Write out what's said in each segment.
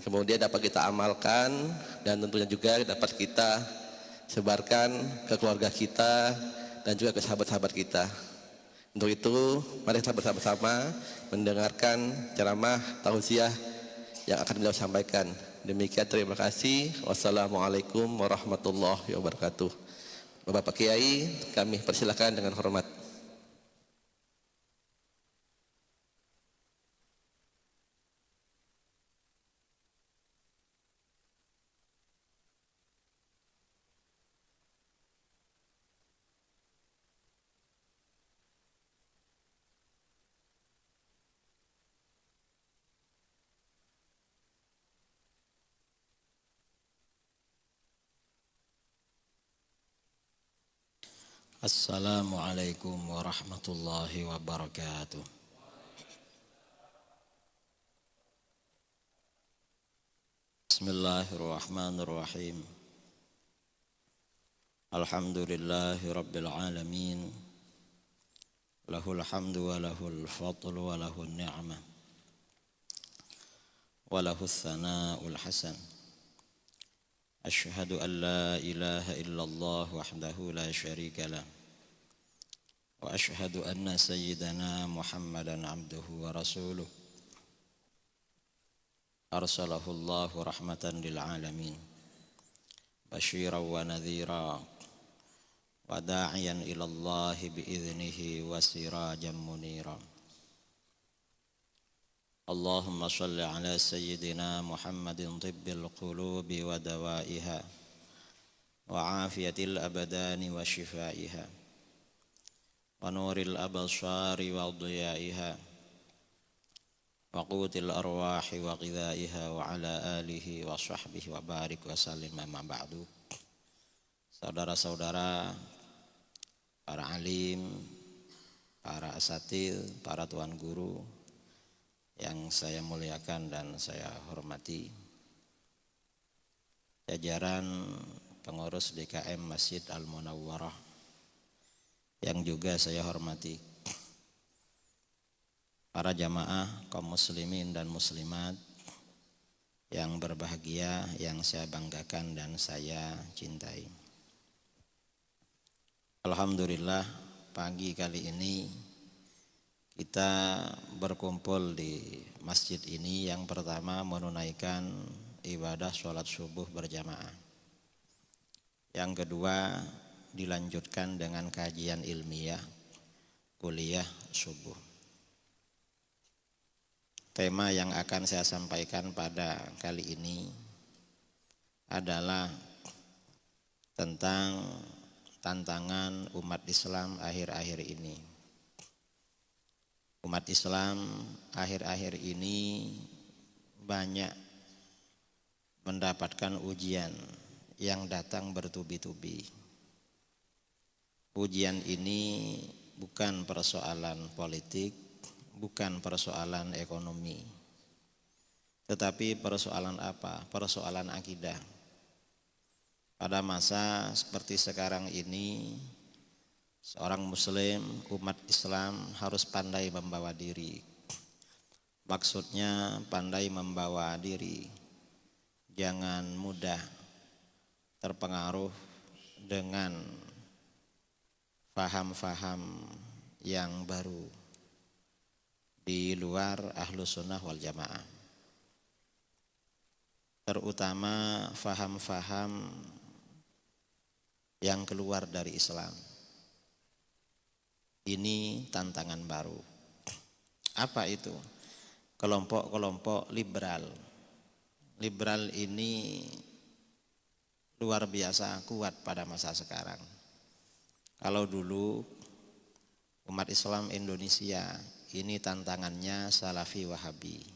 kemudian dapat kita amalkan, dan tentunya juga dapat kita sebarkan ke keluarga kita dan juga ke sahabat-sahabat kita. Untuk itu, mari kita bersama-sama mendengarkan ceramah tausiah yang akan beliau sampaikan. Demikian, terima kasih. Wassalamualaikum warahmatullahi wabarakatuh. Bapak Kiai, kami persilakan dengan hormat. Assalamualaikum warahmatullahi wabarakatuh. Bismillahirrahmanirrahim. Alhamdulillahi rabbil alamin. Lahul hamdu wa lahul fadlu wa lahul ni'mah wa lahul thana'ul hasan. Ashhadu an la ilaha illallah wahdahu la syarika lah. Wa ashhadu anna sayyidana Muhammadan abduhu wa rasuluh. Arsalahu Allah rahmatan lil alamin. Basyiran wa nadhira wa da'iyan ila Allah bi'idhnihi wa sirajan munira. Allahumma salli ala sayyidina Muhammadin tibbil qulubi wa dawaiha wa afiyatil abadani wa shifaiha wa nuril absari wa diyaiha wa qutil arwahi wa qidaiha wa ala alihi wa sahbihi wa barik wa sallim amma ba'du. Saudara-saudara, para alim, para asatidz, para tuan guru yang saya muliakan dan saya hormati, jajaran pengurus DKM Masjid Al-Munawwarah yang juga saya hormati, para jamaah kaum muslimin dan muslimat yang berbahagia, yang saya banggakan dan saya cintai. Alhamdulillah, pagi kali ini kita berkumpul di masjid ini yang pertama menunaikan ibadah sholat subuh berjamaah. Yang kedua dilanjutkan dengan kajian ilmiah kuliah subuh. Tema yang akan saya sampaikan pada kali ini adalah tentang tantangan umat Islam akhir-akhir ini. Umat Islam akhir-akhir ini banyak mendapatkan ujian yang datang bertubi-tubi. Ujian ini bukan persoalan politik, bukan persoalan ekonomi, tetapi persoalan apa? Persoalan akidah. Pada masa seperti sekarang ini, seorang muslim, umat Islam harus pandai membawa diri. Maksudnya pandai membawa diri, jangan mudah terpengaruh dengan faham-faham yang baru di luar Ahlus Sunnah wal Jamaah, terutama faham-faham yang keluar dari Islam. Ini tantangan baru. Apa itu? Kelompok-kelompok liberal. Liberal ini luar biasa kuat pada masa sekarang. Kalau dulu umat Islam Indonesia ini tantangannya Salafi Wahabi,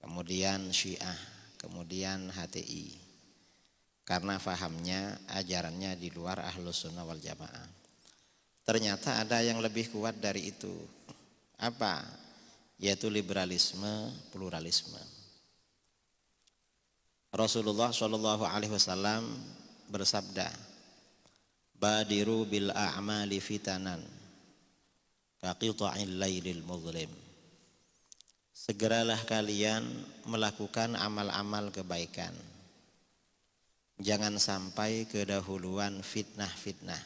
kemudian Syiah, kemudian HTI, karena fahamnya, ajarannya di luar Ahlus Sunnah wal Jamaah. Ternyata ada yang lebih kuat dari itu. Apa? Yaitu liberalisme, pluralisme. Rasulullah SAW bersabda, "Badiru bil a'mali fitanan kaqita'il lailil muzlim." segeralah kalian melakukan amal-amal kebaikan. Jangan sampai kedahuluan fitnah-fitnah.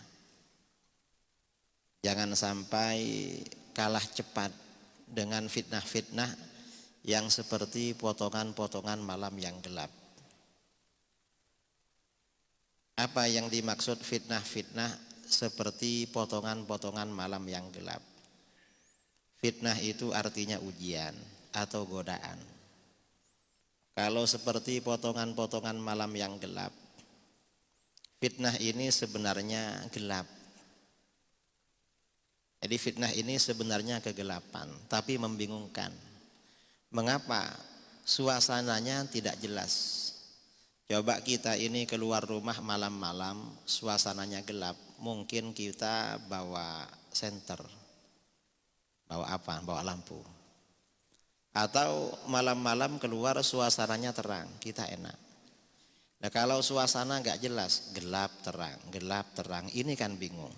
Jangan sampai kalah cepat dengan fitnah-fitnah yang seperti potongan-potongan malam yang gelap. Apa yang dimaksud fitnah-fitnah seperti potongan-potongan malam yang gelap? Fitnah itu artinya ujian atau godaan. Kalau seperti potongan-potongan malam yang gelap, fitnah ini sebenarnya gelap. Jadi fitnah ini sebenarnya kegelapan, tapi membingungkan. Mengapa? Suasananya tidak jelas. Coba kita ini keluar rumah malam-malam, suasananya gelap. Mungkin kita bawa senter, bawa apa? Bawa lampu. Atau malam-malam keluar suasananya terang, kita enak. Nah kalau suasana nggak jelas, gelap terang, ini kan bingung.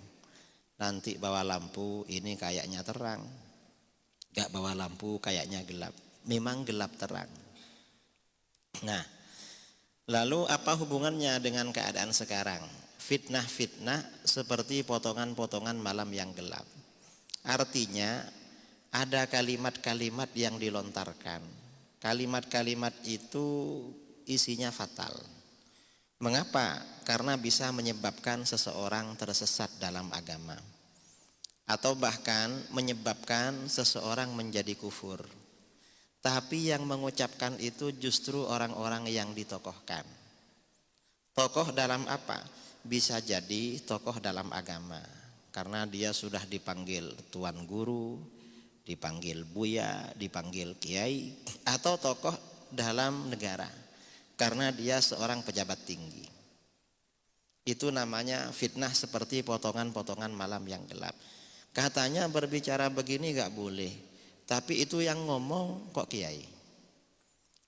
Nanti bawa lampu, ini kayaknya terang. Nggak bawa lampu, kayaknya gelap. Memang gelap terang. Nah, lalu apa hubungannya dengan keadaan sekarang? Fitnah-fitnah seperti potongan-potongan malam yang gelap. Artinya ada kalimat-kalimat yang dilontarkan. Kalimat-kalimat itu isinya fatal. Mengapa? Karena bisa menyebabkan seseorang tersesat dalam agama. Atau bahkan menyebabkan seseorang menjadi kufur. Tapi yang mengucapkan itu justru orang-orang yang ditokohkan. Tokoh dalam apa? Bisa jadi tokoh dalam agama. Karena dia sudah dipanggil tuan guru, dipanggil buya, dipanggil kiai, atau tokoh dalam negara karena dia seorang pejabat tinggi. Itu namanya fitnah seperti potongan-potongan malam yang gelap. Katanya berbicara begini gak boleh, tapi itu yang ngomong kok kiai.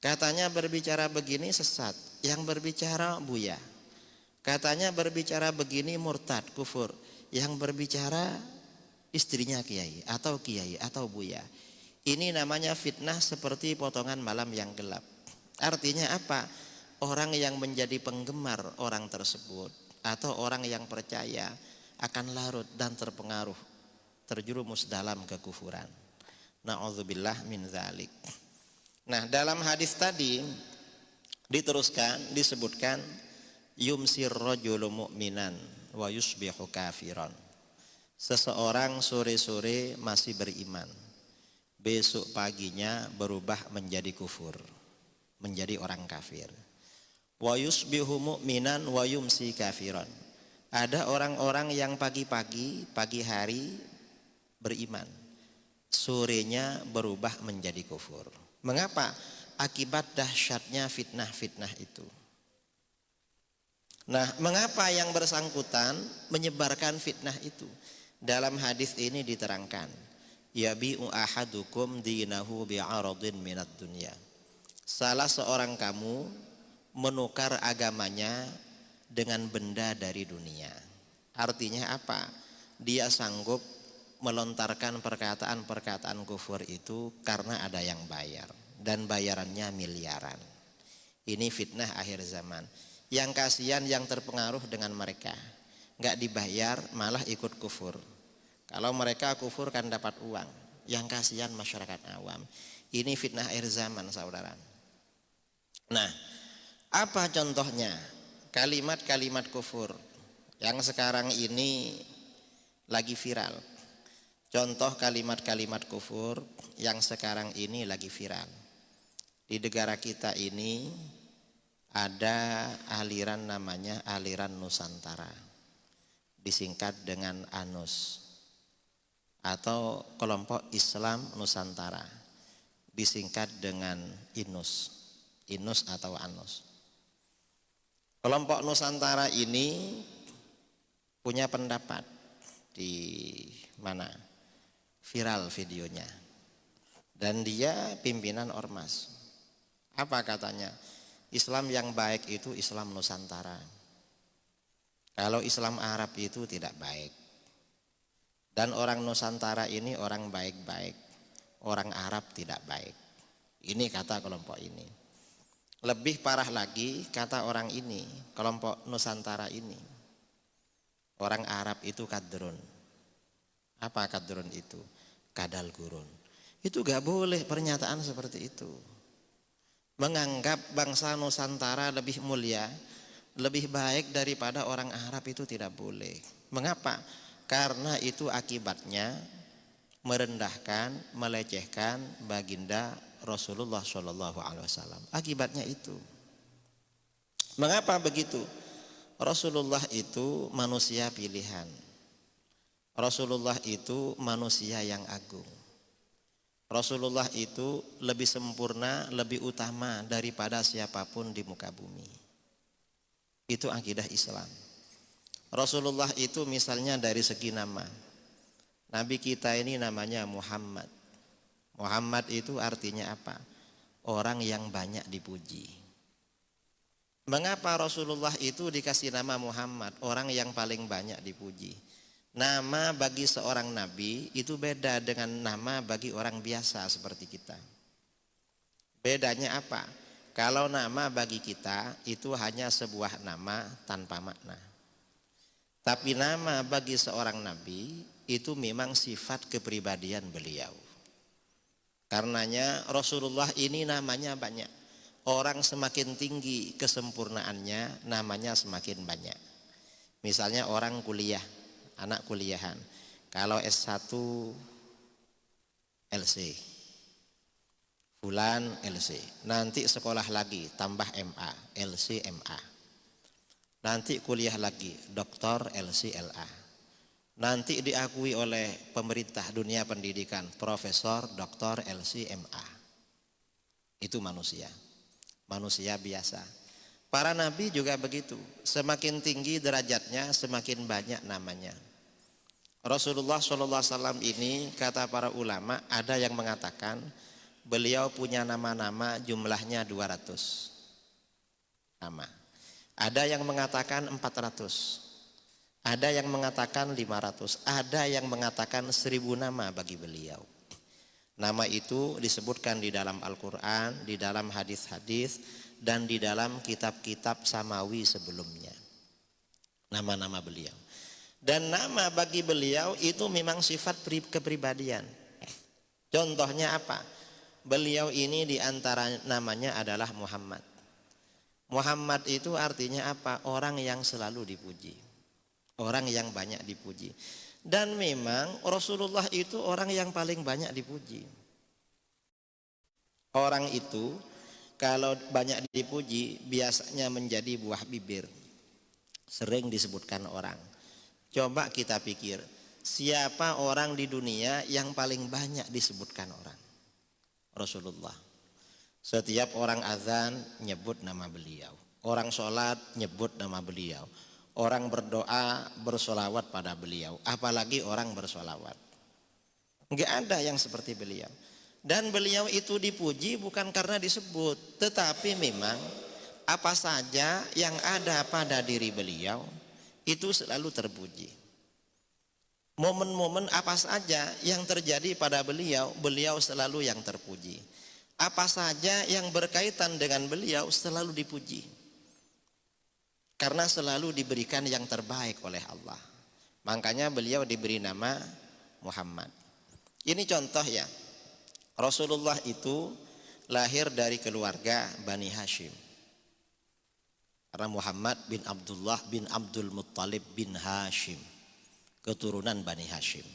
Katanya berbicara begini sesat, yang berbicara buya. Katanya berbicara begini murtad, kufur, yang berbicara istrinya kiai atau buya. Ini namanya fitnah seperti potongan malam yang gelap. Artinya apa? Orang yang menjadi penggemar orang tersebut atau orang yang percaya akan larut dan terpengaruh, terjerumus dalam kekufuran. Na'udzubillah min dzalik. Nah, dalam hadis tadi disebutkan yumsir rajulu mu'minan wa yusbihu kafiran. Seseorang sore-sore masih beriman, besok paginya berubah menjadi kufur, menjadi orang kafir. Wa yusbihu mu'minan wa yumsi kafiran. Ada orang-orang yang pagi hari beriman, sorenya berubah menjadi kufur. Mengapa? Akibat dahsyatnya fitnah-fitnah itu. Nah, mengapa yang bersangkutan menyebarkan fitnah itu? Dalam hadis ini diterangkan, yabi'u ahadukum dinahu bi'aradin minad dunya. Salah seorang kamu menukar agamanya dengan benda dari dunia. Artinya apa? Dia sanggup melontarkan perkataan-perkataan kufur itu karena ada yang bayar, dan bayarannya miliaran. Ini fitnah akhir zaman. Yang kasihan yang terpengaruh dengan mereka, nggak dibayar malah ikut kufur. Kalau mereka kufur kan dapat uang. Yang kasihan masyarakat awam. Ini fitnah akhir zaman, saudara. Nah, apa contohnya? Kalimat-kalimat kufur yang sekarang ini lagi viral. Contoh kalimat-kalimat kufur yang sekarang ini lagi viral. Di negara kita ini ada aliran namanya aliran Nusantara, disingkat dengan ANUS, atau kelompok Islam Nusantara, disingkat dengan INUS atau ANUS. Kelompok Nusantara ini punya pendapat di mana viral videonya, dan dia pimpinan ormas. Apa katanya? Islam yang baik itu Islam Nusantara. Kalau Islam Arab itu tidak baik. Dan orang Nusantara ini orang baik-baik, orang Arab tidak baik. Ini kata kelompok ini. Lebih parah lagi kata orang ini, kelompok Nusantara ini. Orang Arab itu kadrun. Apa kadrun itu? Kadal gurun. Itu gak boleh pernyataan seperti itu. Menganggap bangsa Nusantara lebih mulia, lebih baik daripada orang Arab itu tidak boleh. Mengapa? Karena itu akibatnya merendahkan, melecehkan baginda Rasulullah SAW. Akibatnya itu. Mengapa begitu? Rasulullah itu manusia pilihan. Rasulullah itu manusia yang agung. Rasulullah itu lebih sempurna, lebih utama daripada siapapun di muka bumi. Itu akidah Islam. Rasulullah itu misalnya dari segi nama. Nabi kita ini namanya Muhammad. Muhammad itu artinya apa? Orang yang banyak dipuji. Mengapa Rasulullah itu dikasih nama Muhammad? Orang yang paling banyak dipuji. Nama bagi seorang nabi itu beda dengan nama bagi orang biasa seperti kita. Bedanya apa? Kalau nama bagi kita itu hanya sebuah nama tanpa makna. Tapi nama bagi seorang nabi itu memang sifat kepribadian beliau. Karenanya Rasulullah ini namanya banyak. Orang semakin tinggi kesempurnaannya, namanya semakin banyak. Misalnya orang kuliah, anak kuliahan. Kalau S1 LC, Fulan LC. Nanti sekolah lagi tambah MA, LC MA. Nanti kuliah lagi, doktor LC LA. Nanti diakui oleh pemerintah dunia pendidikan, profesor, doktor LC MA. Itu manusia. Manusia biasa. Para nabi juga begitu. Semakin tinggi derajatnya, semakin banyak namanya. Rasulullah SAW ini kata para ulama, ada yang mengatakan beliau punya nama-nama jumlahnya 200 nama. Ada yang mengatakan 400. Ada yang mengatakan 500. Ada yang mengatakan 1000 nama bagi beliau. Nama itu disebutkan di dalam Al-Quran, di dalam hadis-hadis, dan di dalam kitab-kitab samawi sebelumnya. Nama-nama beliau. Dan nama bagi beliau itu memang sifat kepribadian. Contohnya apa? Beliau ini di antara namanya adalah Muhammad. Muhammad itu artinya apa? Orang yang selalu dipuji. Orang yang banyak dipuji. Dan memang Rasulullah itu orang yang paling banyak dipuji. Orang itu kalau banyak dipuji biasanya menjadi buah bibir. Sering disebutkan orang. Coba kita pikir, siapa orang di dunia yang paling banyak disebutkan orang? Rasulullah. Setiap orang azan nyebut nama beliau. Orang sholat nyebut nama beliau. Orang berdoa bersolawat pada beliau. Apalagi orang bersolawat. Enggak ada yang seperti beliau. Dan beliau itu dipuji bukan karena disebut. Tetapi memang apa saja yang ada pada diri beliau itu selalu terpuji. Momen-momen apa saja yang terjadi pada beliau, beliau selalu yang terpuji. Apa saja yang berkaitan dengan beliau selalu dipuji. Karena selalu diberikan yang terbaik oleh Allah. Makanya beliau diberi nama Muhammad. Ini contoh ya. Rasulullah itu lahir dari keluarga Bani Hashim. Karena Muhammad bin Abdullah bin Abdul Muttalib bin Hashim. Keturunan Bani Hashim.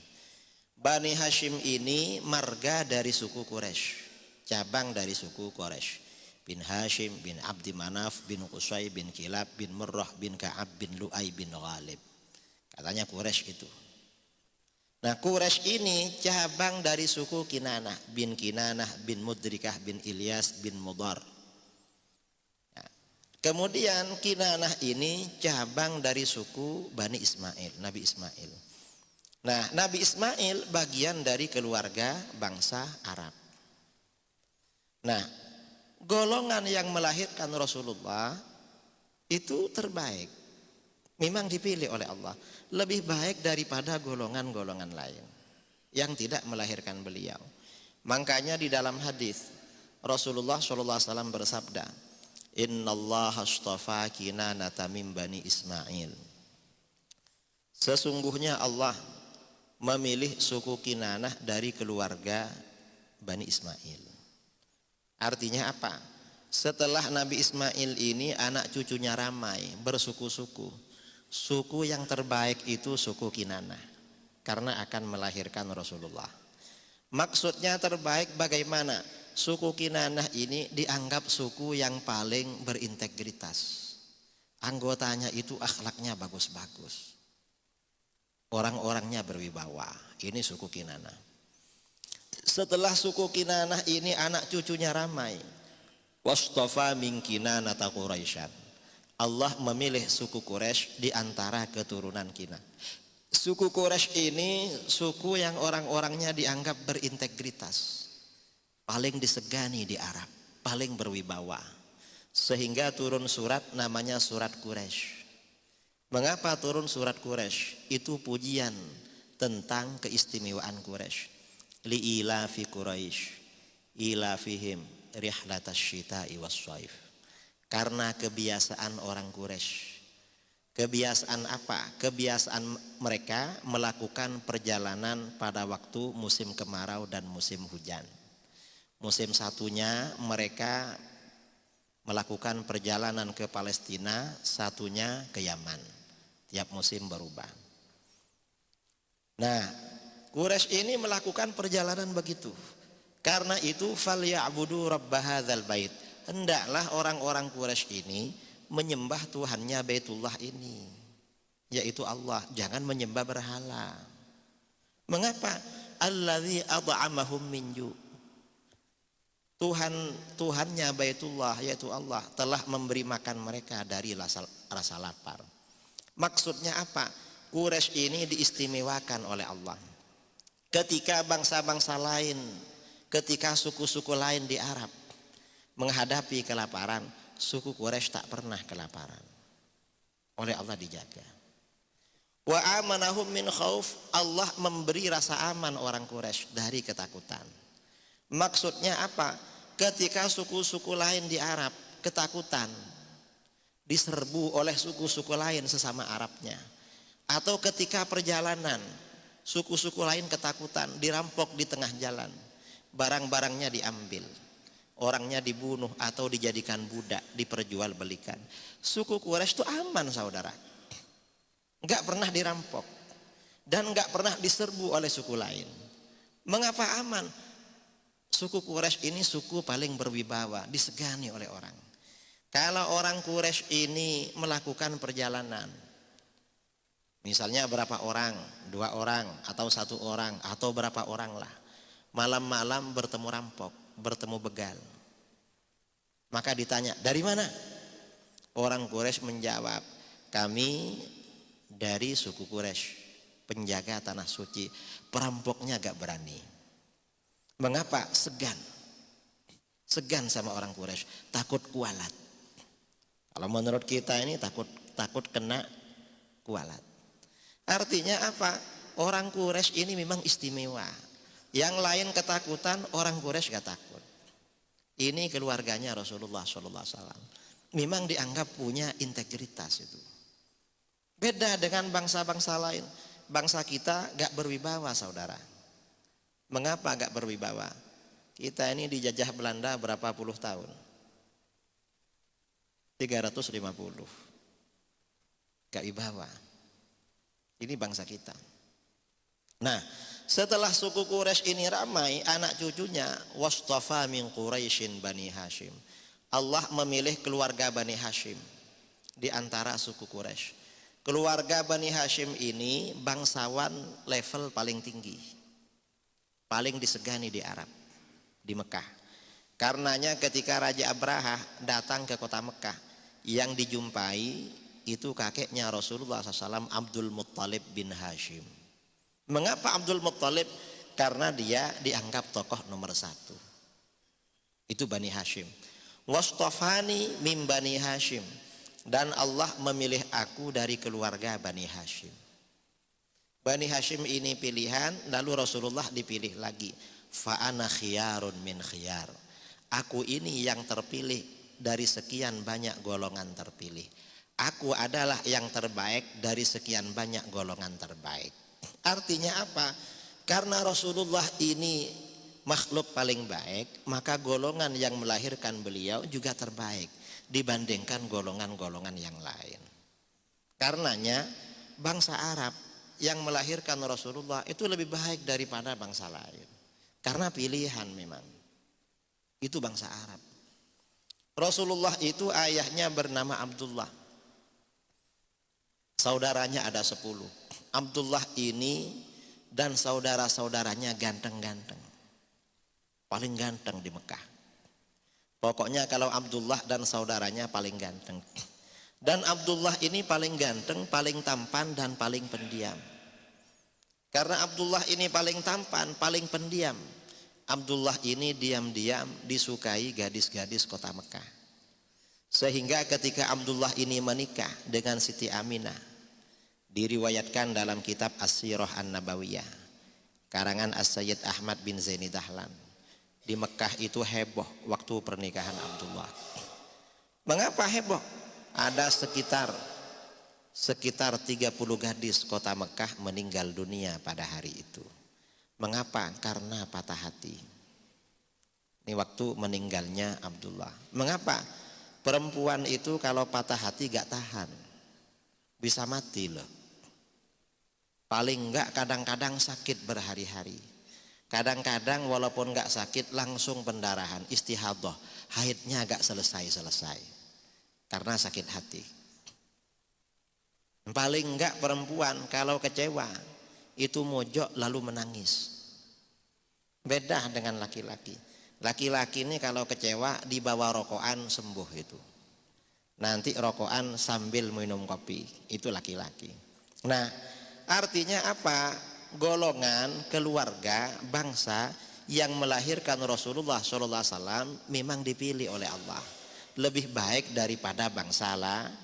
Bani Hashim ini marga dari suku Quraisy. Cabang dari suku Quraisy. Bin Hashim, bin Abdi Manaf, bin Qusay, bin Kilab, bin Murrah, bin Ka'ab, bin Lu'ay, bin Ghalib. Katanya Quraisy itu. Nah Quraisy ini cabang dari suku Kinanah, bin Kinanah, bin Mudrikah, bin Ilyas, bin Mudar. Nah, kemudian Kinanah ini cabang dari suku Bani Ismail, Nabi Ismail. Nah Nabi Ismail bagian dari keluarga bangsa Arab. Nah golongan yang melahirkan Rasulullah itu terbaik. Memang dipilih oleh Allah. Lebih baik daripada golongan-golongan lain yang tidak melahirkan beliau. Makanya di dalam hadis Rasulullah SAW bersabda, Innallaha astafa Kinanata min bani Ismail. Sesungguhnya Allah memilih suku Kinanah dari keluarga Bani Ismail. Artinya apa? Setelah Nabi Ismail ini anak cucunya ramai, bersuku-suku. Suku yang terbaik itu suku Kinanah, karena akan melahirkan Rasulullah. Maksudnya terbaik bagaimana? Suku Kinanah ini dianggap suku yang paling berintegritas. Anggotanya itu akhlaknya bagus-bagus. Orang-orangnya berwibawa. Ini suku Kinanah. Setelah suku Kinanah ini anak cucunya ramai. Wastofa min Kinanata Quraisyan. Allah memilih suku Quraisy di antara keturunan Kinanah. Suku Quraisy ini suku yang orang-orangnya dianggap berintegritas. Paling disegani di Arab. Paling berwibawa. Sehingga turun surat namanya surat Quraisy. Mengapa turun surat Quraisy? Itu pujian tentang keistimewaan Quraisy. Li'ilafi Quraisy ilafihim rihlatas syita'i was-shaif. Karena kebiasaan orang Quraisy. Kebiasaan apa? Kebiasaan mereka melakukan perjalanan pada waktu musim kemarau dan musim hujan. Musim satunya mereka melakukan perjalanan ke Palestina, satunya ke Yaman. Tiap musim berubah. Nah, Quraisy ini melakukan perjalanan begitu. Karena itu falya'budu rabb hadzal bait. Hendaklah orang-orang Quraisy ini menyembah Tuhannya Baitullah ini, yaitu Allah, jangan menyembah berhala. Mengapa? Allazi at'amahum min ju'. Tuhannya Baitullah, yaitu Allah, telah memberi makan mereka dari rasa lapar. Maksudnya apa? Quraisy ini diistimewakan oleh Allah. Ketika bangsa-bangsa lain, ketika suku-suku lain di Arab menghadapi kelaparan, suku Quraisy tak pernah kelaparan. Oleh Allah dijaga. Wa amanahum min khauf. Allah memberi rasa aman orang Quraisy dari ketakutan. Maksudnya apa? Ketika suku-suku lain di Arab ketakutan, diserbu oleh suku-suku lain sesama Arabnya. Atau ketika perjalanan, suku-suku lain ketakutan, dirampok di tengah jalan. Barang-barangnya diambil, orangnya dibunuh atau dijadikan budak, diperjualbelikan. Suku Quraisy itu aman, saudara. Enggak pernah dirampok dan enggak pernah diserbu oleh suku lain. Mengapa aman? Suku Quraisy ini suku paling berwibawa, disegani oleh orang. Kalau orang Quraisy ini melakukan perjalanan, misalnya berapa orang, 2 orang atau 1 orang atau berapa orang lah, malam-malam bertemu rampok, bertemu begal. Maka ditanya, dari mana? Orang Quraisy menjawab, kami dari suku Quraisy, penjaga tanah suci. Perampoknya gak berani. Mengapa? Segan sama orang Quraisy, takut kualat. Kalau menurut kita ini takut kena kualat. Artinya apa? Orang Quraisy ini memang istimewa. Yang lain ketakutan, orang Quraisy gak takut. Ini keluarganya Rasulullah SAW. Memang dianggap punya integritas itu. Beda dengan bangsa-bangsa lain. Bangsa kita gak berwibawa, saudara. Mengapa gak berwibawa? Kita ini dijajah Belanda berapa puluh tahun? 350. Gak wibawa. Ini bangsa kita. Nah, setelah suku Quraisy ini ramai, anak cucunya wastafa min Quraisyin Bani Hashim. Allah memilih keluarga Bani Hashim di antara suku Quraisy. Keluarga Bani Hashim ini bangsawan level paling tinggi, paling disegani di Arab, di Mekah. Karenanya ketika Raja Abraha datang ke kota Mekah, yang dijumpai itu kakeknya Rasulullah SAW, Abdul Muttalib bin Hashim. Mengapa Abdul Muttalib? Karena dia dianggap tokoh nomor 1. Itu Bani Hashim. Wastafani min Bani Hashim. Dan Allah memilih aku dari keluarga Bani Hashim. Bani Hashim ini pilihan, lalu Rasulullah dipilih lagi. Fa ana khiyarun min khiyar. Aku ini yang terpilih dari sekian banyak golongan terpilih. Aku adalah yang terbaik dari sekian banyak golongan terbaik. Artinya apa? Karena Rasulullah ini makhluk paling baik, maka golongan yang melahirkan beliau juga terbaik dibandingkan golongan-golongan yang lain. Karenanya bangsa Arab yang melahirkan Rasulullah itu lebih baik daripada bangsa lain. Karena pilihan memang. Itu bangsa Arab. Rasulullah itu ayahnya bernama Abdullah. Saudaranya ada 10. Abdullah ini dan saudara-saudaranya ganteng-ganteng. Paling ganteng di Mekah. Pokoknya kalau Abdullah dan saudaranya paling ganteng. Dan Abdullah ini paling ganteng, paling tampan dan paling pendiam. Karena Abdullah ini paling tampan, paling pendiam, Abdullah ini diam-diam disukai gadis-gadis kota Mekah. Sehingga ketika Abdullah ini menikah dengan Siti Aminah, diriwayatkan dalam kitab As-Sirah An-Nabawiyah karangan As-Sayyid Ahmad bin Zaini Dahlan, di Mekah itu heboh waktu pernikahan Abdullah. Mengapa heboh? Ada sekitar 30 gadis kota Mekah meninggal dunia pada hari itu. Mengapa? Karena patah hati. Ini waktu meninggalnya Abdullah. Mengapa? Perempuan itu kalau patah hati gak tahan, bisa mati loh. Paling enggak kadang-kadang sakit berhari-hari. Kadang-kadang walaupun enggak sakit langsung pendarahan, istihadah, haidnya agak selesai-selesai karena sakit hati. Paling enggak perempuan kalau kecewa itu mojok lalu menangis. Beda dengan laki-laki. Laki-laki ini kalau kecewa dibawa rokokan sembuh itu. Nanti rokokan sambil minum kopi, itu laki-laki. Nah, artinya apa? Golongan, keluarga, bangsa yang melahirkan Rasulullah SAW memang dipilih oleh Allah lebih baik daripada bangsa lain.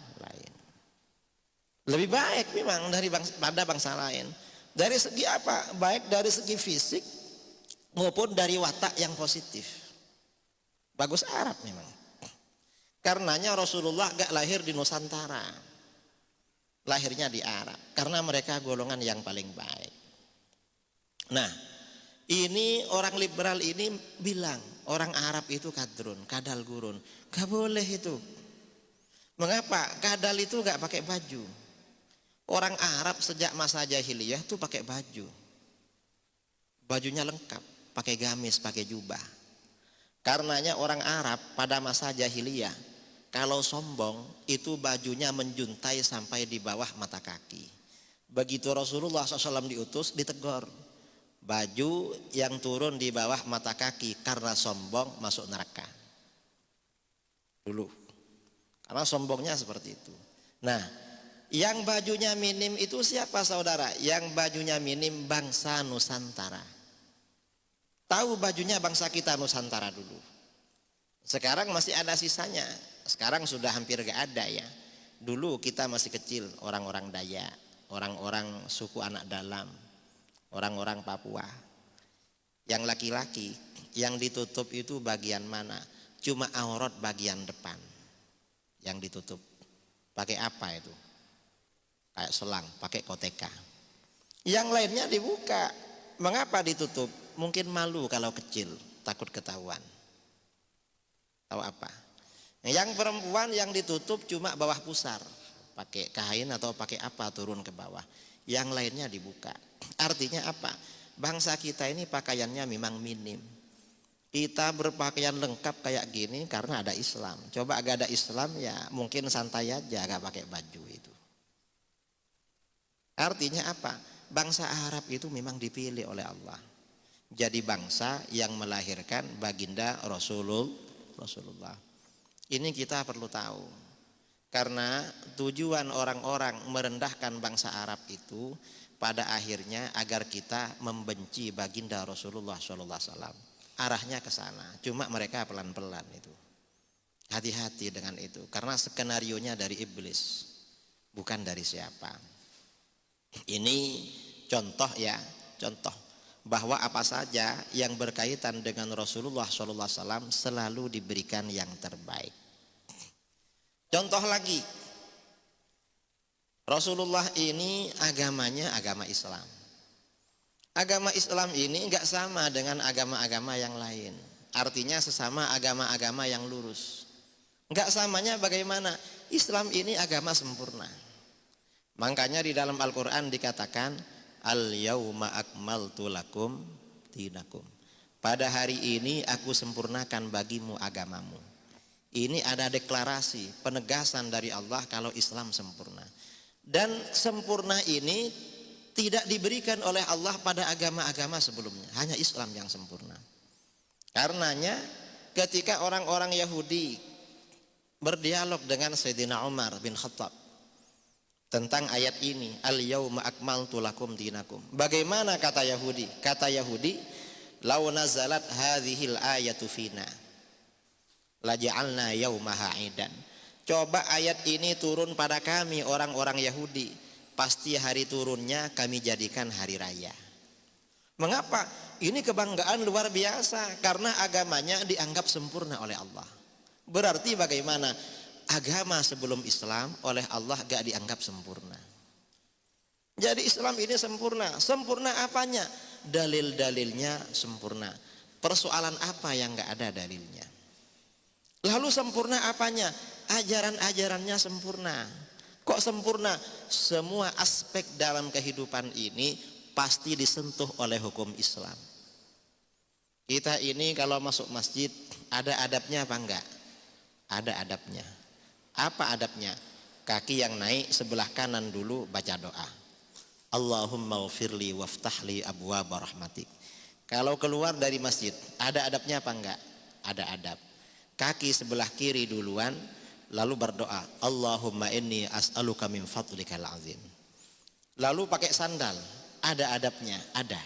Lebih baik memang daripada bangsa lain. Dari segi apa? Baik dari segi fisik maupun dari watak yang positif. Bagus Arab memang. Karenanya Rasulullah gak lahir di Nusantara, lahirnya di Arab, karena mereka golongan yang paling baik. Nah, ini orang liberal ini bilang orang Arab itu kadrun, kadal gurun. Gak boleh itu. Mengapa? Kadal itu gak pakai baju. Orang Arab sejak masa jahiliyah tuh pakai baju. Bajunya lengkap, pakai gamis, pakai jubah. Karenanya orang Arab pada masa jahiliyah kalau sombong itu bajunya menjuntai sampai di bawah mata kaki. Begitu Rasulullah SAW diutus, ditegur. Baju yang turun di bawah mata kaki karena sombong masuk neraka. Dulu. Karena sombongnya seperti itu. Nah, yang bajunya minim itu siapa saudara? Yang bajunya minim bangsa Nusantara. Tahu bajunya bangsa kita Nusantara dulu. Sekarang masih ada sisanya. Sekarang sudah hampir gak ada ya. Dulu kita masih kecil, orang-orang Dayak, orang-orang suku anak dalam, orang-orang Papua. Yang laki-laki yang ditutup itu bagian mana? Cuma aurat bagian depan yang ditutup. Pakai apa itu? Kayak selang, pakai koteka. Yang lainnya dibuka. Mengapa ditutup? Mungkin malu kalau kecil, takut ketahuan. Tahu apa? Yang perempuan yang ditutup cuma bawah pusar, pakai kain atau pakai apa turun ke bawah. Yang lainnya dibuka. Artinya apa? Bangsa kita ini pakaiannya memang minim. Kita berpakaian lengkap kayak gini karena ada Islam. Coba agak ada Islam ya mungkin santai aja gak pakai baju itu. Artinya apa? Bangsa Arab itu memang dipilih oleh Allah. Jadi bangsa yang melahirkan baginda Rasulullah. Ini kita perlu tahu. Karena tujuan orang-orang merendahkan bangsa Arab itu pada akhirnya agar kita membenci baginda Rasulullah SAW. Arahnya ke sana. Cuma mereka pelan-pelan itu. Hati-hati dengan itu. Karena skenarionya dari iblis. Bukan dari siapa. Ini contoh ya. Contoh. bahwa apa saja yang berkaitan dengan Rasulullah SAW selalu diberikan yang terbaik. Contoh lagi, Rasulullah ini agamanya agama Islam. Agama Islam ini enggak sama dengan agama-agama yang lain. Artinya sesama agama-agama yang lurus. Enggak samanya bagaimana? Islam ini agama sempurna. Makanya di dalam Al-Quran dikatakan al-yauma akmaltu lakum dinakum. Pada hari ini aku sempurnakan bagimu agamamu. Ini ada deklarasi, penegasan dari Allah kalau Islam sempurna. Dan sempurna ini tidak diberikan oleh Allah pada agama-agama sebelumnya. Hanya Islam yang sempurna. Karenanya ketika orang-orang Yahudi berdialog dengan Sayyidina Umar bin Khattab tentang ayat ini, al-yauma akmaltu lakum dinakum. Bagaimana kata Yahudi? Kata Yahudi, "Lau nazalat hadhil ayatu fina, laja'alna yaumaha 'idan." Coba ayat ini turun pada kami orang-orang Yahudi, pasti hari turunnya kami jadikan hari raya. Mengapa? Ini kebanggaan luar biasa karena agamanya dianggap sempurna oleh Allah. Berarti bagaimana? Agama sebelum Islam oleh Allah gak dianggap sempurna. Jadi Islam ini sempurna. Sempurna apanya? Dalil-dalilnya sempurna. Persoalan apa yang gak ada dalilnya? Lalu sempurna apanya? Ajaran-ajarannya sempurna. Kok sempurna? Semua aspek dalam kehidupan ini pasti disentuh oleh hukum Islam. Kita ini kalau masuk masjid ada adabnya apa enggak? Ada adabnya. Apa adabnya? Kaki yang naik sebelah kanan dulu baca doa. Allahumma ghfirli waftahli abwaaba rahmatik. Kalau keluar dari masjid ada adabnya apa enggak? Ada adab. Kaki sebelah kiri duluan lalu berdoa, Allahumma inni as'aluka min fadlikal azim. Lalu pakai sandal, ada adabnya? Ada.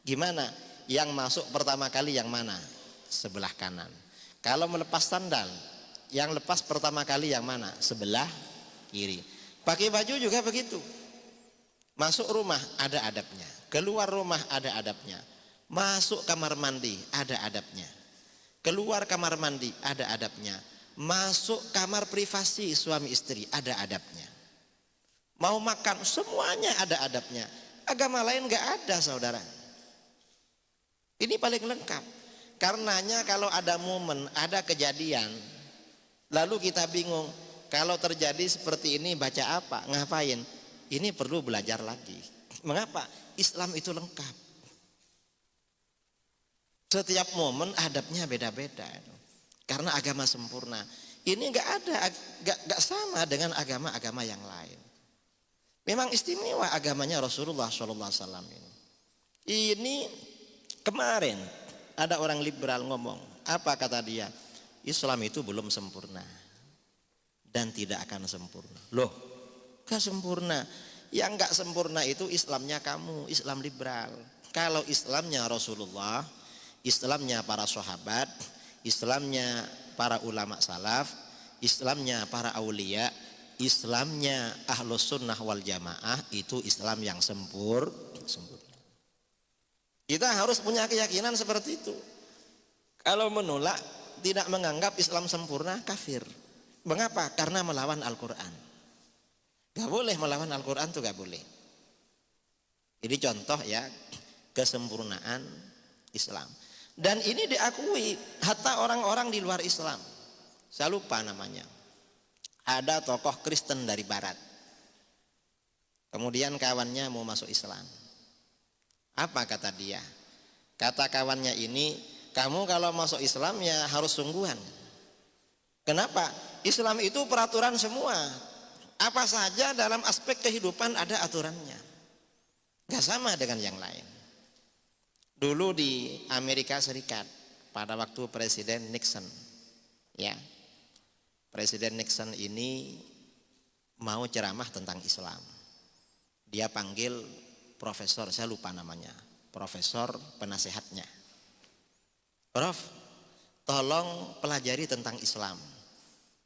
Gimana? Yang masuk pertama kali yang mana? Sebelah kanan. Kalau melepas sandal, yang lepas pertama kali yang mana? Sebelah kiri. Pakai baju juga begitu. Masuk rumah ada adabnya. Keluar rumah ada adabnya. Masuk kamar mandi ada adabnya. Keluar kamar mandi ada adabnya. Masuk kamar privasi suami istri ada adabnya. Mau makan semuanya ada adabnya. Agama lain gak ada saudara. Ini paling lengkap. Karenanya kalau ada momen, ada kejadian, lalu kita bingung, kalau terjadi seperti ini baca apa, ngapain? Ini perlu belajar lagi. Mengapa? Islam itu lengkap. Setiap momen adabnya beda-beda. Karena agama sempurna. Ini gak sama dengan agama-agama yang lain. Memang istimewa agamanya Rasulullah SAW ini. Ini kemarin ada orang liberal ngomong, apa kata dia? Islam itu belum sempurna dan tidak akan sempurna. Loh, gak sempurna. Yang gak sempurna itu Islamnya kamu, Islam liberal. Kalau Islamnya Rasulullah, Islamnya para sahabat, Islamnya para ulama salaf, Islamnya para aulia, Islamnya ahlus sunnah wal jamaah, itu Islam yang sempurna. Kita harus punya keyakinan seperti itu. Kalau menolak, tidak menganggap Islam sempurna, kafir. Mengapa? Karena melawan Al-Quran. Gak boleh melawan Al-Quran, itu gak boleh. Ini contoh ya, kesempurnaan Islam. Dan ini diakui hatta orang-orang di luar Islam. Saya lupa namanya. Ada tokoh Kristen dari barat. Kemudian kawannya mau masuk Islam. Apa kata dia? Kata kawannya ini, kamu kalau masuk Islam ya harus sungguhan. Kenapa? Islam itu peraturan semua. Apa saja dalam aspek kehidupan ada aturannya. Gak sama dengan yang lain. Dulu di Amerika Serikat pada waktu Presiden Nixon, ya, Presiden Nixon ini mau ceramah tentang Islam. Dia panggil profesor, saya lupa namanya, profesor penasehatnya. Prof, tolong pelajari tentang Islam.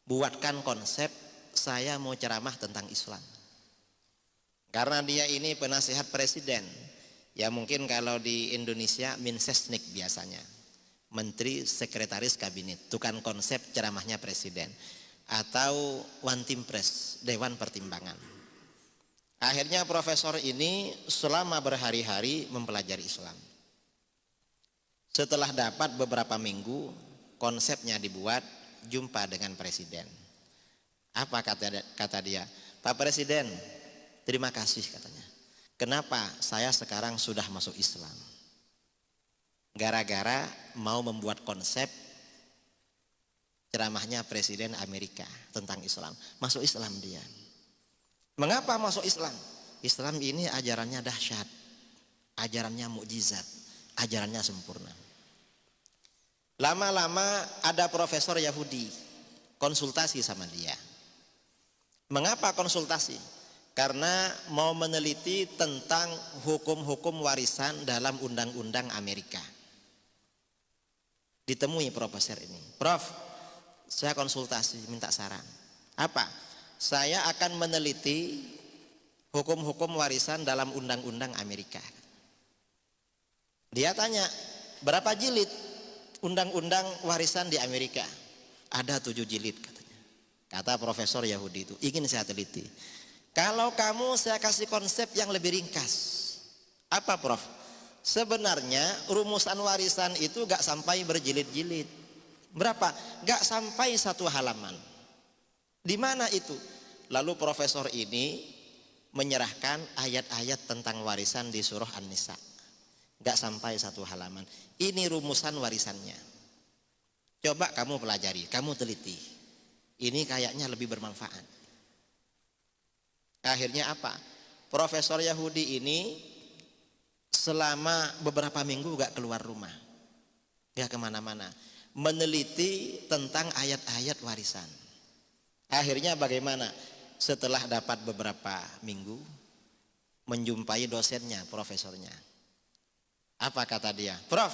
Buatkan konsep, saya mau ceramah tentang Islam. Karena dia ini penasehat presiden, Ya mungkin kalau di Indonesia Mensesnek biasanya, Menteri Sekretaris Kabinet, tukang konsep ceramahnya presiden, atau One Team Press, Dewan Pertimbangan. Akhirnya profesor ini selama berhari-hari mempelajari Islam. Setelah dapat beberapa minggu, konsepnya dibuat, jumpa dengan presiden. Apa kata dia? Pak Presiden, terima kasih katanya. Kenapa saya sekarang sudah masuk Islam? Gara-gara mau membuat konsep ceramahnya Presiden Amerika tentang Islam. Masuk Islam dia. Mengapa masuk Islam? Islam ini ajarannya dahsyat, ajarannya mukjizat, ajarannya sempurna. Lama-lama ada profesor Yahudi konsultasi sama dia. Mengapa konsultasi? Karena mau meneliti tentang hukum-hukum warisan dalam undang-undang Amerika. Ditemui profesor ini. Prof, saya konsultasi minta saran. Apa? Saya akan meneliti hukum-hukum warisan dalam undang-undang Amerika. Dia tanya, berapa jilid undang-undang warisan di Amerika? Ada 7 jilid katanya. Kata profesor Yahudi itu, ingin saya teliti. Kalau kamu saya kasih konsep yang lebih ringkas. Apa Prof? Sebenarnya rumusan warisan itu gak sampai berjilid-jilid. Berapa? Gak sampai 1 halaman. Di mana itu? Lalu profesor ini menyerahkan ayat-ayat tentang warisan di surah An-Nisa. Gak sampai 1 halaman. Ini rumusan warisannya. Coba kamu pelajari, kamu teliti. Ini kayaknya lebih bermanfaat. Akhirnya apa? Profesor Yahudi ini selama beberapa minggu gak keluar rumah. Gak kemana-mana. Meneliti tentang ayat-ayat warisan. Akhirnya bagaimana? Setelah dapat beberapa minggu, menjumpai dosennya, profesornya. Apa kata dia? Prof,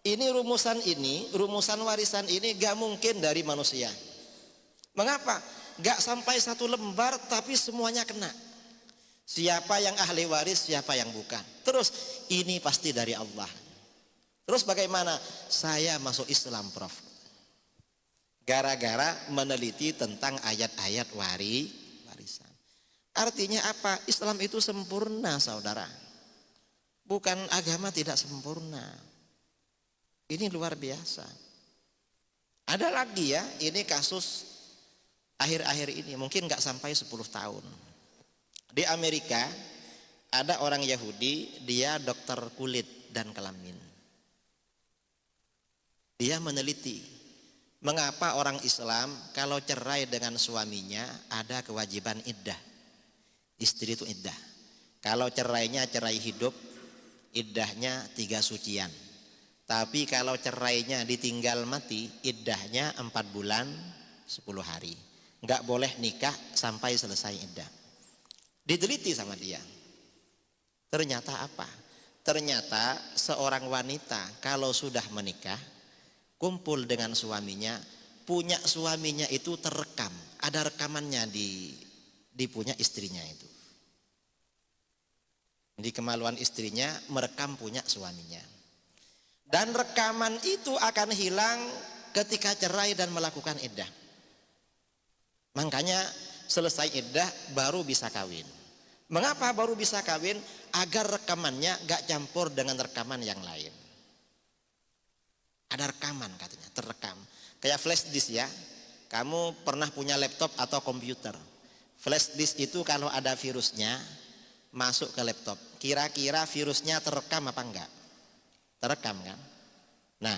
ini rumusan warisan ini gak mungkin dari manusia. Mengapa? Gak sampai 1 lembar tapi semuanya kena. Siapa yang ahli waris, siapa yang bukan. Terus ini pasti dari Allah. Terus bagaimana? Saya masuk Islam Prof. Gara-gara meneliti tentang ayat-ayat warisan. Artinya apa? Islam itu sempurna saudara. Bukan agama tidak sempurna. Ini luar biasa. Ada lagi ya, ini kasus akhir-akhir ini, mungkin gak sampai 10 tahun. Di Amerika ada orang Yahudi, dia dokter kulit dan kelamin. Dia meneliti mengapa orang Islam kalau cerai dengan suaminya ada kewajiban iddah. Istri itu iddah. Kalau cerainya cerai hidup, iddahnya 3 sucian. Tapi kalau cerainya ditinggal mati, iddahnya 4 bulan 10 hari. Nggak boleh nikah sampai selesai iddah. Diteliti sama dia. Ternyata apa? Ternyata seorang wanita kalau sudah menikah, kumpul dengan suaminya, punya suaminya itu terekam. Ada rekamannya di punya istrinya itu. Di kemaluan istrinya merekam punya suaminya. Dan rekaman itu akan hilang ketika cerai dan melakukan iddah. Makanya selesai iddah baru bisa kawin. Mengapa baru bisa kawin? Agar rekamannya gak campur dengan rekaman yang lain. Ada rekaman katanya, terekam. Kayak flash disk ya. Kamu pernah punya laptop atau komputer. Flash disk itu kalau ada virusnya masuk ke laptop. Kira-kira virusnya terekam apa enggak? Terekam kan? Nah,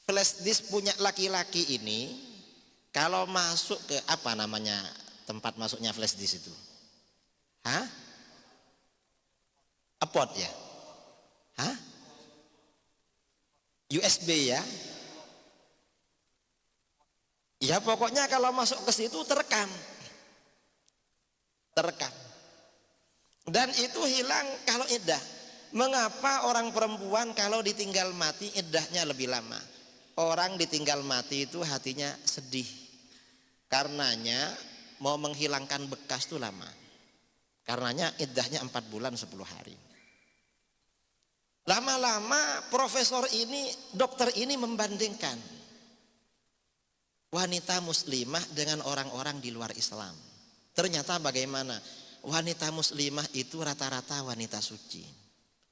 flash disk punya laki-laki ini kalau masuk ke apa namanya tempat masuknya flash disk itu? Hah? Port ya? Hah? USB ya? Ya pokoknya kalau masuk ke situ terekam. Terekam. Dan itu hilang kalau iddah. Mengapa orang perempuan kalau ditinggal mati iddahnya lebih lama? Orang ditinggal mati itu hatinya sedih. Karenanya mau menghilangkan bekas itu lama. Karenanya iddahnya 4 bulan 10 hari. Lama-lama profesor ini, dokter ini membandingkan wanita muslimah dengan orang-orang di luar Islam. Ternyata bagaimana? Wanita muslimah itu rata-rata wanita suci.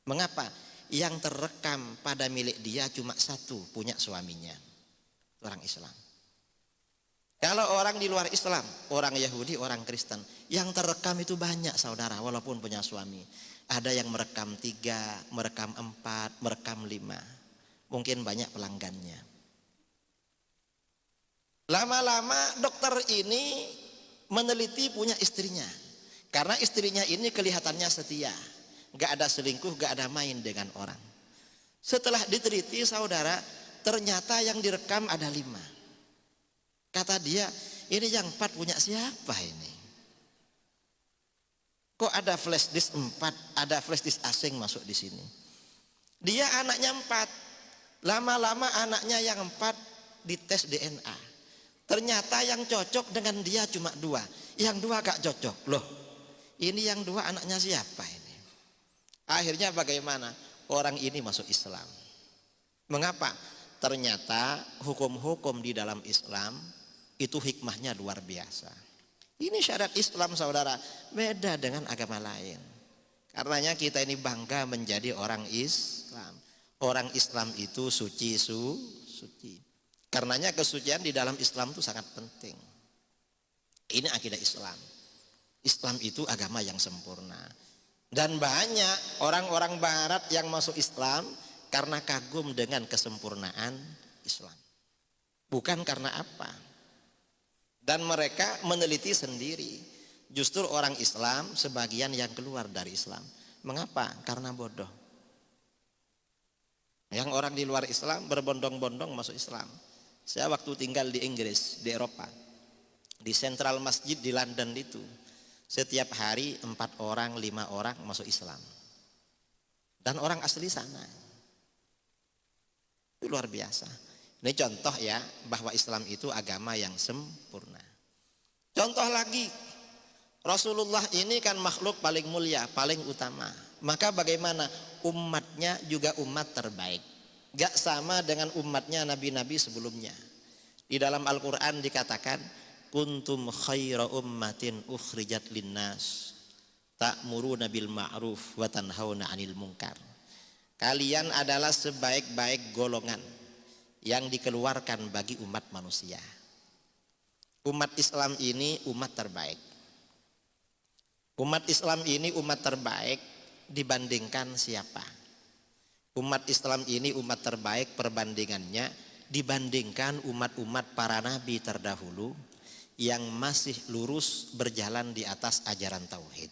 Mengapa? Yang terekam pada milik dia cuma satu, punya suaminya, orang Islam. Kalau orang di luar Islam, orang Yahudi, orang Kristen, yang terekam itu banyak saudara, walaupun punya suami. Ada yang merekam 3, merekam 4, merekam 5. Mungkin banyak pelanggannya. Lama-lama dokter ini meneliti punya istrinya. Karena istrinya ini kelihatannya setia. Gak ada selingkuh, gak ada main dengan orang. Setelah diteliti saudara, ternyata yang direkam ada 5. Kata dia, ini yang 4 punya siapa ini? Kok ada flash disk 4, ada flash disk asing masuk di sini. Dia anaknya 4. Lama-lama anaknya yang 4 dites DNA. Ternyata yang cocok dengan dia cuma 2. Yang 2 gak cocok. Loh, ini yang 2 anaknya siapa ini? Akhirnya bagaimana? Orang ini masuk Islam. Mengapa? Ternyata hukum-hukum di dalam Islam itu hikmahnya luar biasa. Ini syarat Islam saudara, beda dengan agama lain. Karenanya kita ini bangga menjadi orang Islam. Orang Islam itu suci. Karenanya kesucian di dalam Islam itu sangat penting. Ini akidah Islam. Islam itu agama yang sempurna. Dan banyak orang-orang barat yang masuk Islam karena kagum dengan kesempurnaan Islam. Bukan karena apa. Dan mereka meneliti sendiri. Justru orang Islam sebagian yang keluar dari Islam. Mengapa? Karena bodoh. Yang orang di luar Islam berbondong-bondong masuk Islam. Saya waktu tinggal di Inggris, di Eropa, di Central Masjid di London itu, setiap hari 4 orang, 5 orang masuk Islam. Dan orang asli sana. Itu luar biasa. Ini contoh ya bahwa Islam itu agama yang sempurna. Contoh lagi, Rasulullah ini kan makhluk paling mulia, paling utama. Maka bagaimana? Umatnya juga umat terbaik. Gak sama dengan umatnya nabi-nabi sebelumnya. Di dalam Al-Quran dikatakan, kuntum khaira ummatin ukhrijat linnas ta'muruna bil ma'ruf wa tanhauna 'anil munkar. Kalian adalah sebaik-baik golongan yang dikeluarkan bagi umat manusia. Umat Islam ini umat terbaik. Umat Islam ini umat terbaik dibandingkan siapa? Umat Islam ini umat terbaik perbandingannya dibandingkan umat-umat para nabi terdahulu yang masih lurus berjalan di atas ajaran tauhid.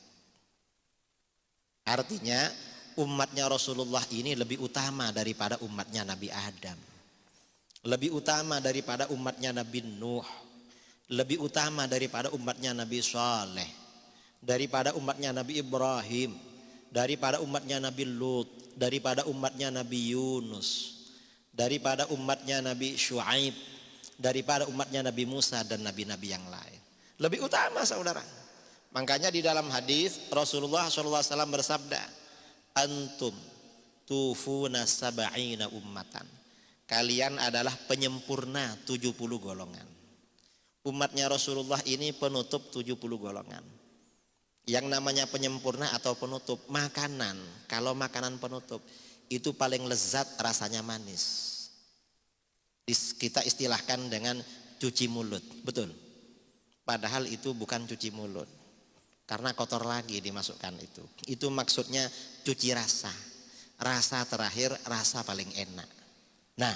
Artinya umatnya Rasulullah ini lebih utama daripada umatnya Nabi Adam. Lebih utama daripada umatnya Nabi Nuh. Lebih utama daripada umatnya Nabi Saleh. Daripada umatnya Nabi Ibrahim. Daripada umatnya Nabi Lut. Daripada umatnya Nabi Yunus. Daripada umatnya Nabi Shu'aib. Daripada umatnya Nabi Musa dan nabi-nabi yang lain. Lebih utama saudara. Makanya di dalam hadis Rasulullah SAW bersabda, antum tufuna sab'ina ummatan. Kalian adalah penyempurna 70 golongan. Umatnya Rasulullah ini penutup 70 golongan. Yang namanya penyempurna atau penutup, makanan. Kalau makanan penutup, itu paling lezat rasanya manis. Kita istilahkan dengan cuci mulut, betul? Padahal itu bukan cuci mulut. Karena kotor lagi dimasukkan itu. Itu maksudnya cuci rasa. Rasa terakhir, rasa paling enak. Nah,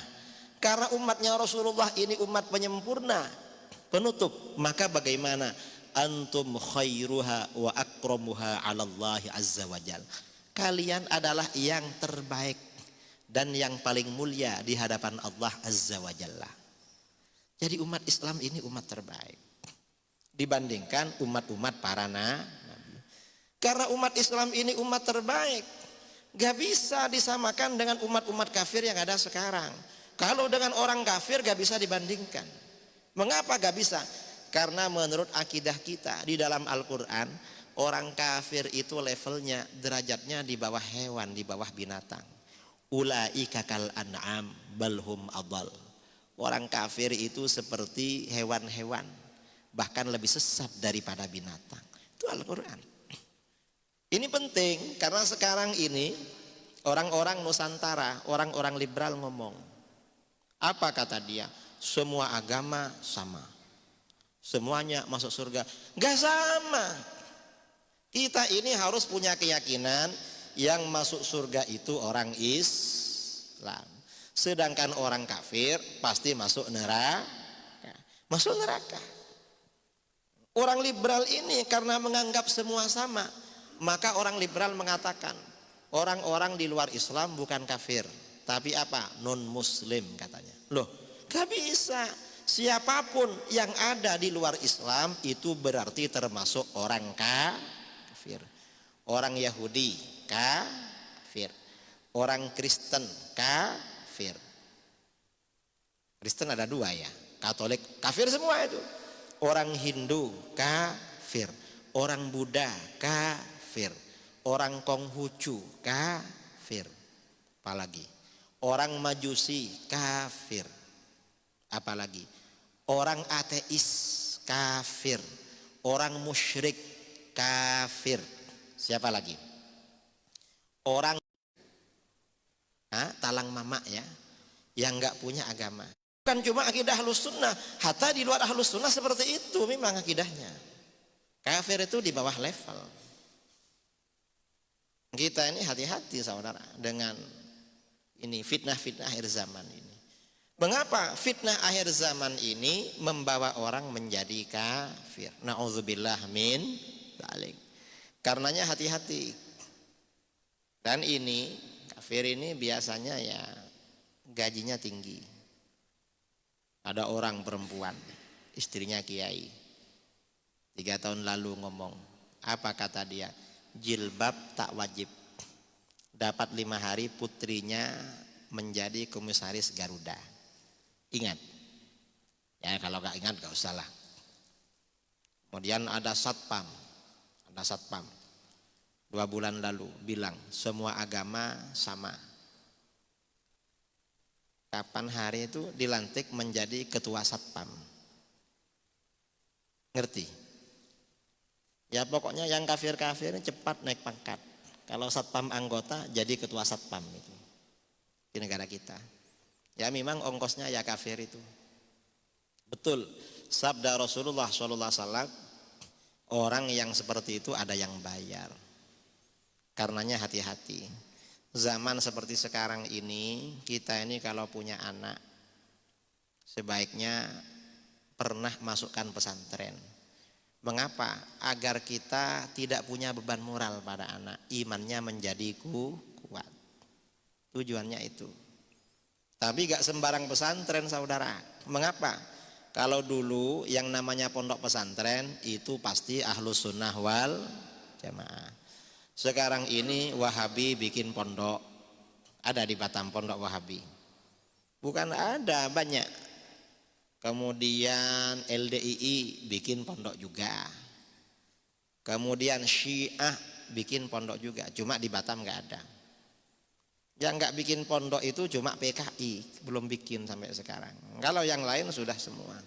karena umatnya Rasulullah ini umat penyempurna, penutup, maka bagaimana? Antum khairuha wa akramuha 'alallahi azza wajal. Kalian adalah yang terbaik dan yang paling mulia di hadapan Allah azza wajalla. Jadi umat Islam ini umat terbaik dibandingkan umat-umat para nabi. Karena umat Islam ini umat terbaik, gak bisa disamakan dengan umat-umat kafir yang ada sekarang. Kalau dengan orang kafir gak bisa dibandingkan. Mengapa gak bisa? Karena menurut akidah kita di dalam Al-Quran, orang kafir itu levelnya, derajatnya di bawah hewan, di bawah binatang. Ulaika kal an'am balhum adal. Orang kafir itu seperti hewan-hewan, bahkan lebih sesat daripada binatang. Itu Al-Quran. Ini penting karena sekarang ini orang-orang Nusantara, orang-orang liberal ngomong. Apa kata dia? Semua agama sama. Semuanya masuk surga. Gak sama. Kita ini harus punya keyakinan yang masuk surga itu orang Islam. Sedangkan orang kafir pasti masuk neraka. Masuk neraka. Orang liberal ini karena menganggap semua sama, maka orang liberal mengatakan orang-orang di luar Islam bukan kafir, tapi apa? Non muslim katanya. Loh, gak bisa. Siapapun yang ada di luar Islam itu berarti termasuk orang kafir. Orang Yahudi kafir. Orang Kristen kafir. Kristen ada dua ya, Katolik kafir semua itu. Orang Hindu kafir. Orang Buddha kafir. Orang Konghucu kafir. Apalagi orang Majusi kafir. Apalagi orang ateis kafir. Orang musyrik kafir. Siapa lagi? Orang talang mamak ya, yang nggak punya agama. Bukan cuma akidah Ahlus Sunnah, hatta di luar Ahlus Sunnah seperti itu memang akidahnya. Kafir itu di bawah level. Kita ini hati-hati saudara dengan ini fitnah-fitnah akhir zaman ini. Mengapa fitnah akhir zaman ini membawa orang menjadi kafir? Na'udzubillah min dzalik. Karenanya hati-hati. Dan ini kafir ini biasanya ya gajinya tinggi. Ada orang perempuan, istrinya kiai. 3 tahun lalu ngomong, apa kata dia? Jilbab tak wajib. Dapat 5 hari putrinya menjadi komisaris Garuda. Ingat. Ya kalau gak ingat gak usah lah. Kemudian ada satpam. 2 bulan lalu bilang semua agama sama. Kapan hari itu dilantik menjadi ketua satpam. Ngerti? Ya pokoknya yang kafir-kafir cepat naik pangkat. Kalau satpam anggota jadi ketua satpam itu di negara kita. Ya memang ongkosnya ya kafir itu. Betul. Sabda Rasulullah SAW, orang yang seperti itu ada yang bayar. Karenanya hati-hati. Zaman seperti sekarang ini, kita ini kalau punya anak sebaiknya pernah masukkan pesantren. Mengapa? Agar kita tidak punya beban moral pada anak, imannya menjadi kuat. Tujuannya itu. Tapi gak sembarang pesantren saudara. Mengapa? Kalau dulu yang namanya pondok pesantren itu pasti Ahlus Sunnah wal Jamaah. Sekarang ini Wahabi bikin pondok. Ada di Batam pondok Wahabi. Bukan ada, banyak. Kemudian LDII bikin pondok juga. Kemudian Syiah bikin pondok juga. Cuma di Batam gak ada. Yang gak bikin pondok itu cuma PKI. Belum bikin sampai sekarang. Kalau yang lain sudah semua.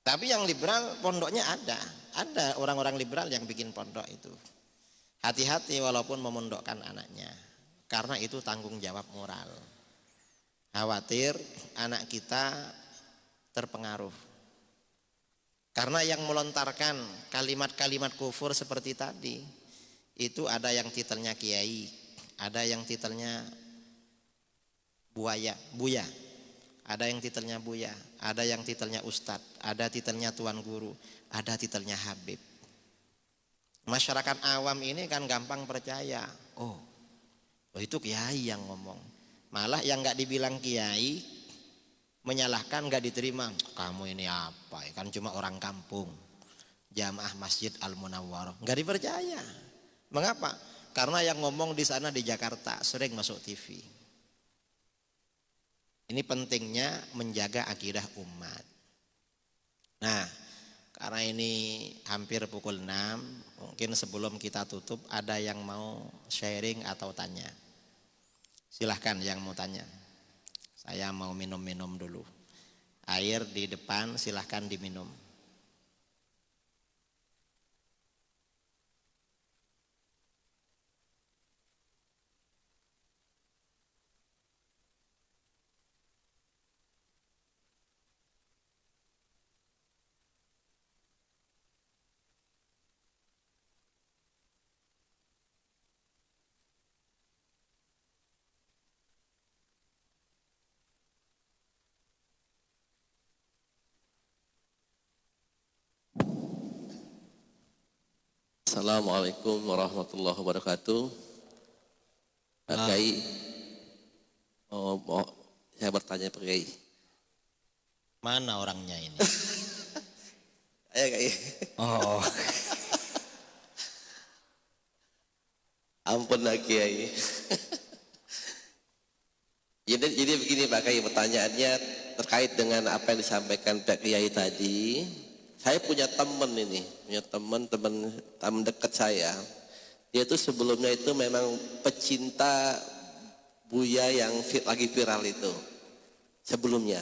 Tapi yang liberal pondoknya ada. Ada orang-orang liberal yang bikin pondok itu. Hati-hati walaupun memondokkan anaknya. Karena itu tanggung jawab moral. Khawatir anak kita terpengaruh. Karena yang melontarkan kalimat-kalimat kufur seperti tadi. Itu ada yang titelnya kiai. Ada yang titelnya buya. Ada yang titelnya buya. Ada yang titelnya ustadz. Ada titelnya tuan guru. Ada titelnya habib. Masyarakat awam ini kan gampang percaya. Oh itu kiai yang ngomong. Malah yang gak dibilang kiai menyalahkan, gak diterima. Kamu ini apa? Kan cuma orang kampung. Jamaah Masjid Al-Munawwarah. Gak dipercaya. Mengapa? Karena yang ngomong di sana di Jakarta sering masuk TV. Ini pentingnya menjaga akidah umat. Nah, karena ini hampir pukul 6, mungkin sebelum kita tutup ada yang mau sharing atau tanya. Silahkan yang mau tanya. Saya mau minum-minum dulu. Air di depan silahkan diminum. Assalamualaikum warahmatullahi wabarakatuh. Pak Kiai, saya bertanya Pak Kiai. Mana orangnya ini? Ayo Kiai. Oh, Ampun Pak Kiai. Jadi begini Pak Kiai, pertanyaannya terkait dengan apa yang disampaikan Pak Kiai tadi. Saya punya teman teman dekat saya. Dia itu sebelumnya itu memang pecinta Buya yang lagi viral itu. Sebelumnya.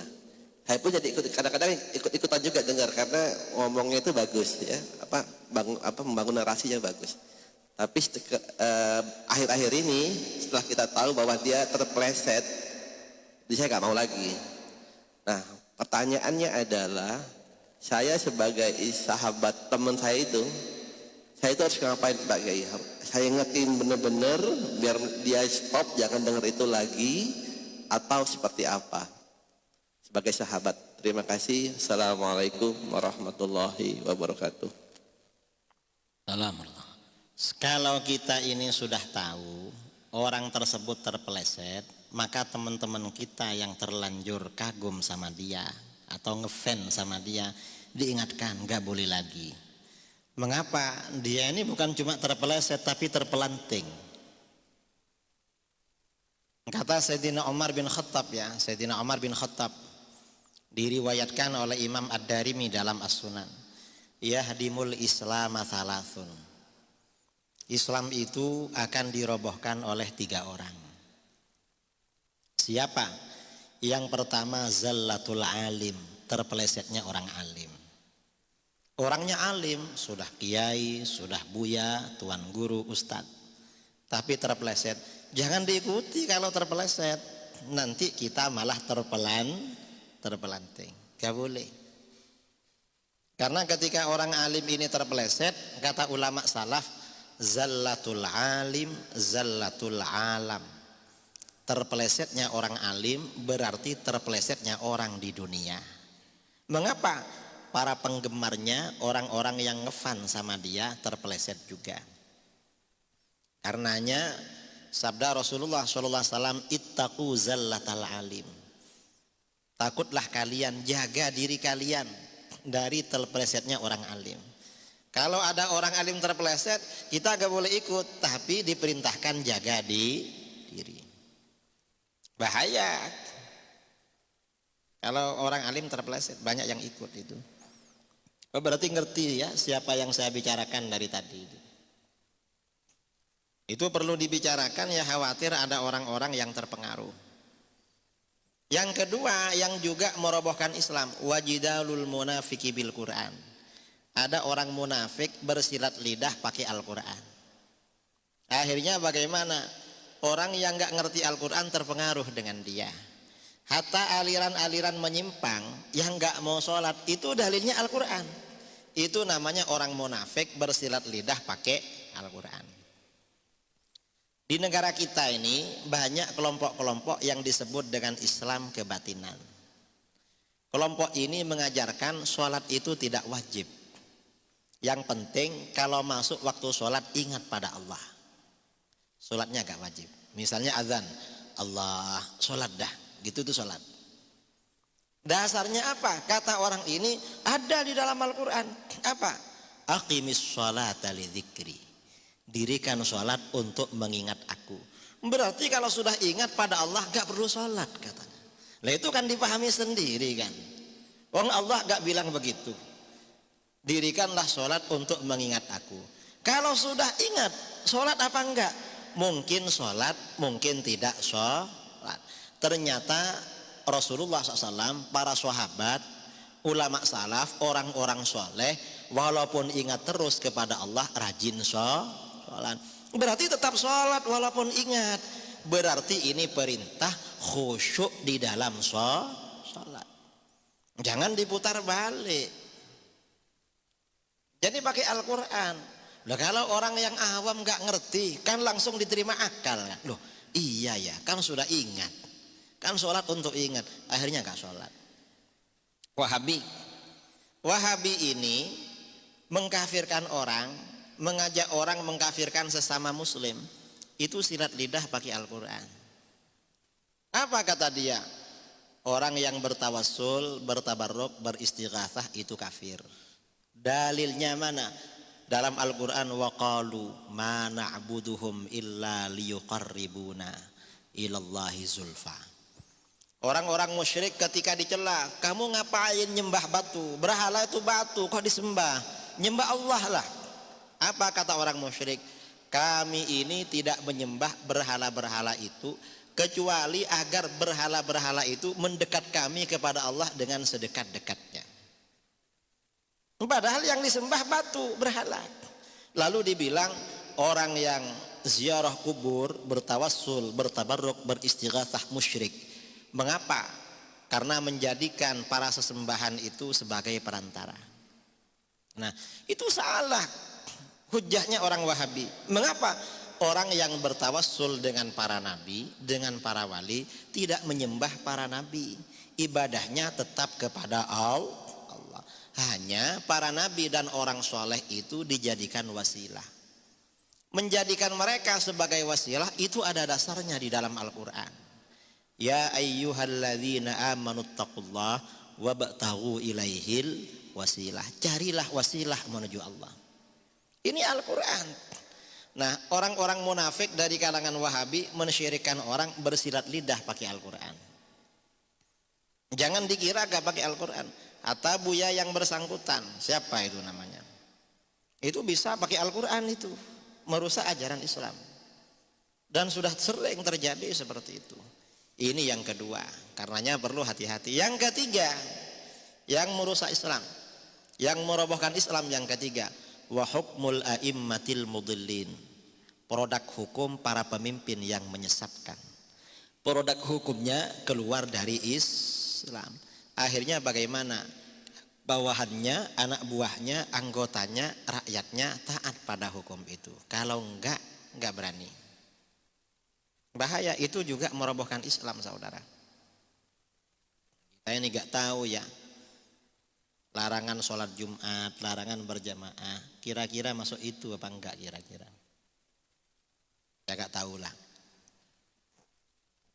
Saya pun jadi kadang-kadang ikut-ikutan juga dengar karena ngomongnya itu bagus ya. Membangun narasinya bagus. Tapi akhir-akhir ini setelah kita tahu bahwa dia terpleset, jadi saya nggak mau lagi. Nah, pertanyaannya adalah saya sebagai sahabat teman saya itu harus ngapain Pak Kiai? Saya ingetin bener-bener biar dia stop, jangan denger itu lagi, atau seperti apa? Sebagai sahabat, terima kasih. Assalamualaikum warahmatullahi wabarakatuh. Assalamualaikum. Kalau kita ini sudah tahu orang tersebut terpeleset, maka teman-teman kita yang terlanjur kagum sama dia atau ngefans sama dia diingatkan gak boleh lagi. Mengapa? Dia ini bukan cuma terpeleset tapi terpelanting. Kata Sayyidina Umar bin Khattab ya, Sayyidina Umar bin Khattab diriwayatkan oleh Imam Ad-Darimi dalam As-Sunan. Yahdimul Islam thalathun. Islam itu akan dirobohkan oleh 3 orang. Siapa? Yang pertama zallatul alim, terpelesetnya orang alim. Orangnya alim, sudah kiai, sudah buya, tuan guru, ustad. Tapi terpeleset, jangan diikuti kalau terpeleset. Nanti kita malah terpelanting. Gak boleh. Karena ketika orang alim ini terpeleset, kata ulama salaf, zallatul alim, zallatul alam. Terpelesetnya orang alim berarti terpelesetnya orang di dunia. Mengapa? Para penggemarnya, orang-orang yang ngefans sama dia terpeleset juga. Karenanya sabda Rasulullah SAW, ittaqu zallatal alim. Takutlah kalian, jaga diri kalian dari terpelesetnya orang alim. Kalau ada orang alim terpeleset, kita gak boleh ikut, tapi diperintahkan jaga diri. Bahaya. Kalau orang alim terpeleset, banyak yang ikut itu. Berarti ngerti ya siapa yang saya bicarakan dari tadi. Itu perlu dibicarakan ya, khawatir ada orang-orang yang terpengaruh. Yang kedua yang juga merobohkan Islam, wajidalul munafiki bil Quran. Ada orang munafik bersilat lidah pakai Al-Quran. Akhirnya bagaimana? Orang yang gak ngerti Al-Quran terpengaruh dengan dia. Hatta aliran-aliran menyimpang yang gak mau sholat itu dalilnya Al-Quran. Itu namanya orang munafik bersilat lidah pakai Al-Quran. Di negara kita ini banyak kelompok-kelompok yang disebut dengan Islam kebatinan. Kelompok ini mengajarkan sholat itu tidak wajib. Yang penting kalau masuk waktu sholat ingat pada Allah. Sholatnya gak wajib. Misalnya azan, Allah, sholat dah. Gitu tuh sholat. Dasarnya apa? Kata orang ini ada di dalam Al-Quran. Apa? Aqimis sholata li dzikri. Dirikan sholat untuk mengingat aku. Berarti kalau sudah ingat pada Allah gak perlu sholat katanya. Nah itu kan dipahami sendiri kan. Wong Allah gak bilang begitu. Dirikanlah sholat untuk mengingat aku. Kalau sudah ingat, sholat apa enggak? Mungkin sholat, mungkin tidak sholat. Ternyata Rasulullah SAW, para sahabat, ulama salaf, orang-orang soleh, walaupun ingat terus kepada Allah, rajin sholat. Berarti tetap sholat walaupun ingat. Berarti ini perintah khusyuk di dalam sholat. Jangan diputar balik. Jadi pakai Al-Quran. Loh, kalau orang yang awam nggak ngerti, kan langsung diterima akal kan? Loh, iya ya, kan sudah ingat, kan sholat untuk ingat, akhirnya nggak sholat. Wahabi ini mengkafirkan orang, mengajak orang mengkafirkan sesama Muslim. Itu silat lidah pakai Al-Quran. Apa kata dia? Orang yang bertawassul, bertabarruk, beristighatsah itu kafir. Dalilnya mana? Dalam Al-Quran, waqalu ma na'buduhum illa liyuqarribuna ilallahi zulfa. Orang-orang musyrik ketika dicela, kamu ngapain nyembah batu? Berhala itu batu, kok disembah? Nyembah Allah lah. Apa kata orang musyrik? Kami ini tidak menyembah berhala-berhala itu kecuali agar berhala-berhala itu mendekat kami kepada Allah dengan sedekat-dekatnya. Padahal yang disembah batu, berhala. Lalu dibilang orang yang ziarah kubur, bertawassul, bertabarruk, beristighatsah musyrik. Mengapa? Karena menjadikan para sesembahan itu sebagai perantara. Nah, itu salah hujahnya orang Wahabi. Mengapa? Orang yang bertawassul dengan para nabi, dengan para wali, tidak menyembah para nabi. Ibadahnya tetap kepada Allah. Hanya para nabi dan orang soleh itu dijadikan wasilah. Menjadikan mereka sebagai wasilah itu ada dasarnya di dalam Al-Quran. Ya ayyuhalladzina amanuttaqullah wabtaghu ilaihil wasilah. Carilah wasilah menuju Allah. Ini Al-Quran. Nah, orang-orang munafik dari kalangan Wahabi mensyirikkan orang bersilat lidah pakai Al-Quran. Jangan dikira gak pakai Al-Quran. Hatta Buya yang bersangkutan, siapa itu namanya? Itu bisa pakai Al-Quran itu, merusak ajaran Islam. Dan sudah sering terjadi seperti itu. Ini yang kedua, karenanya perlu hati-hati. Yang ketiga, yang merusak Islam, yang merobohkan Islam yang ketiga, wa hukmul a'immatil mudillin. Produk hukum para pemimpin yang menyesatkan. Produk hukumnya keluar dari Islam. Akhirnya bagaimana? Bawahannya, anak buahnya, anggotanya, rakyatnya taat pada hukum itu. Kalau enggak berani. Bahaya, itu juga merobohkan Islam, saudara. Kita ini enggak tahu ya. Larangan sholat Jumat, larangan berjamaah, kira-kira masuk itu apa enggak kira-kira? Saya enggak tahu lah.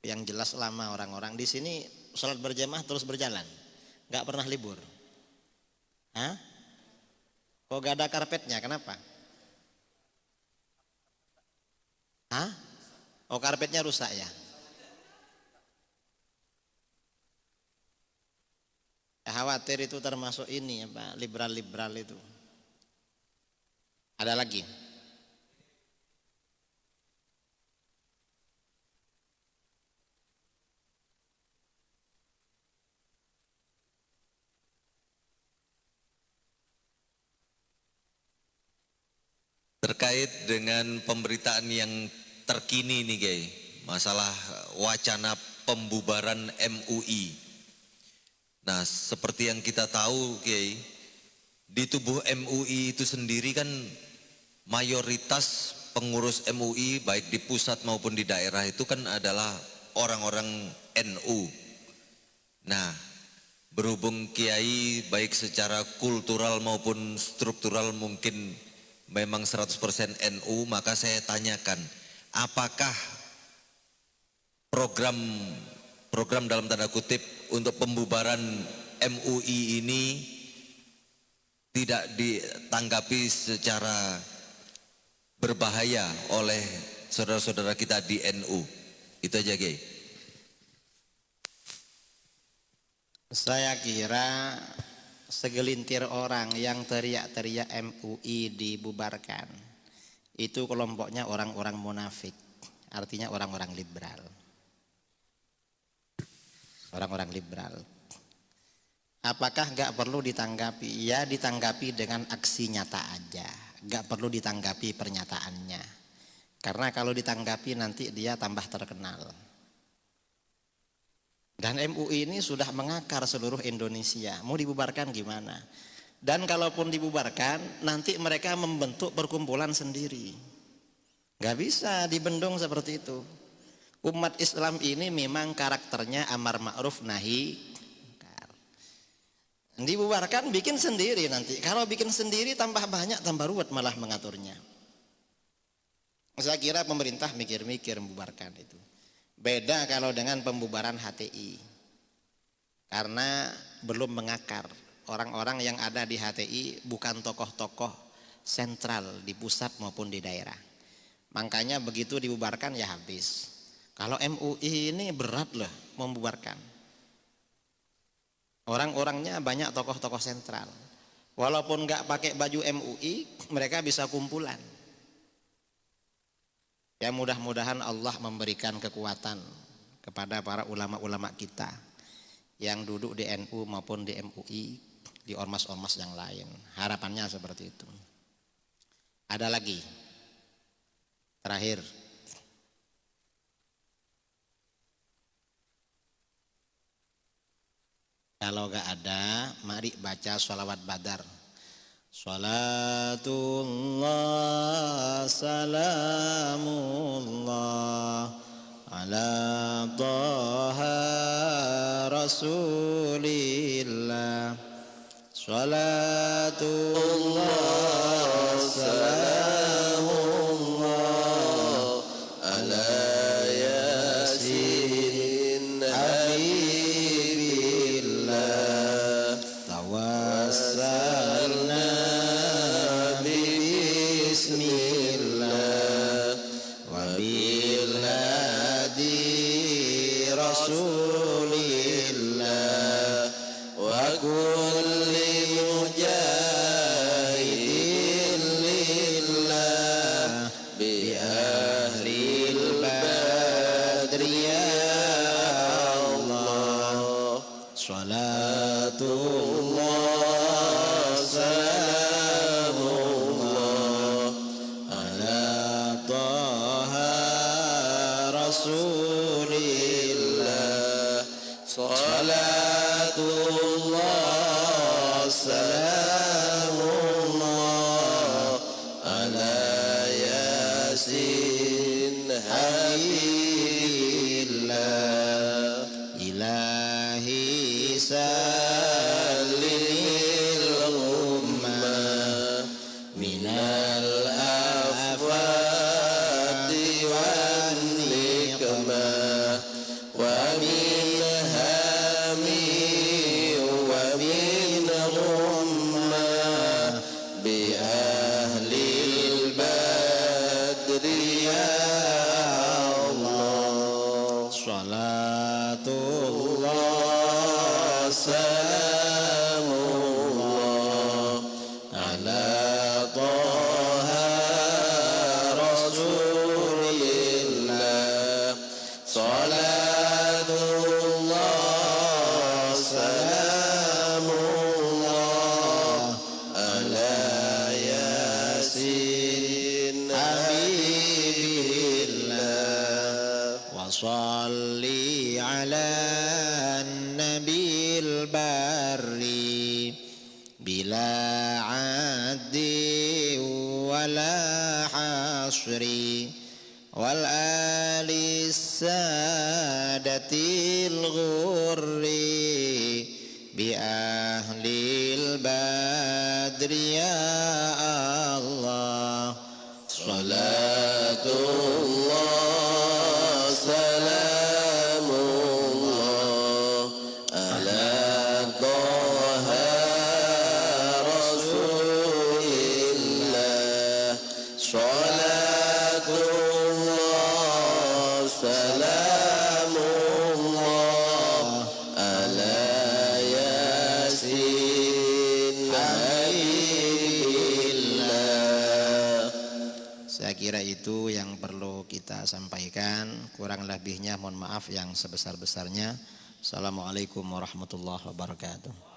Yang jelas lama orang-orang di sini sholat berjamaah terus berjalan, enggak pernah libur. Hah? Kok enggak ada karpetnya? Kenapa? Hah? Oh, karpetnya rusak ya? Khawatir itu termasuk ini apa, liberal-liberal itu. Ada lagi? Terkait dengan pemberitaan yang terkini nih Kiai, masalah wacana pembubaran MUI. Nah, seperti yang kita tahu Kiai, di tubuh MUI itu sendiri kan mayoritas pengurus MUI baik di pusat maupun di daerah itu kan adalah orang-orang NU. Nah, berhubung Kiai baik secara kultural maupun struktural mungkin memang 100% NU, maka saya tanyakan, apakah program dalam tanda kutip untuk pembubaran MUI ini tidak ditanggapi secara berbahaya oleh saudara-saudara kita di NU? Itu aja Kiai. Saya kira segelintir orang yang teriak-teriak MUI dibubarkan, itu kelompoknya orang-orang munafik, artinya orang-orang liberal. Orang-orang liberal. Apakah nggak perlu ditanggapi? Ya ditanggapi dengan aksi nyata aja, nggak perlu ditanggapi pernyataannya. Karena kalau ditanggapi nanti dia tambah terkenal. Dan MUI ini sudah mengakar seluruh Indonesia. Mau dibubarkan gimana? Dan kalaupun dibubarkan, nanti mereka membentuk perkumpulan sendiri. Gak bisa dibendung seperti itu. Umat Islam ini memang karakternya amar ma'ruf nahi munkar. Dibubarkan bikin sendiri nanti. Kalau bikin sendiri tambah banyak, tambah ruwet malah mengaturnya. Saya kira pemerintah mikir-mikir membubarkan itu. Beda kalau dengan pembubaran HTI, karena belum mengakar. Orang-orang yang ada di HTI bukan tokoh-tokoh sentral di pusat maupun di daerah. Makanya begitu dibubarkan ya habis. Kalau MUI ini berat loh membubarkan. Orang-orangnya banyak tokoh-tokoh sentral. Walaupun nggak pakai baju MUI, mereka bisa kumpulan. Ya mudah-mudahan Allah memberikan kekuatan kepada para ulama-ulama kita yang duduk di NU maupun di MUI, di ormas-ormas yang lain. Harapannya seperti itu. Ada lagi. Terakhir. Kalau gak ada, mari baca sholawat badar. Salatullah salamullah ala taha rasulillah. Salatullah salamullah ala yasin habibillah. Tawassalna bismillah wa bil hadi rasulillah wa kulli mujahidin lillah bi ahlil badri ya Allah. Salatullah salamullah ala taha rasulillah. Salatullah salamullah ala yasin habibillah. Ilahi salimil ummah minal afati wan nikmah wa min hami wa min ummah bi ahlil badri ya Allah. Salatullah salamullah ala taha rasulillah. Salatullah salamullah ala yasin habibillah. Wa salli ala nabil barri bila addi wala hasri wal ali sadatil ghurri bi ahlil badri ya Allah. Salatullah salamullah ala taha rasulillah. Salatullah salamullah ala yasin kira itu yang perlu kita sampaikan. Kurang lebihnya mohon maaf yang sebesar-besarnya. Assalamualaikum warahmatullahi wabarakatuh.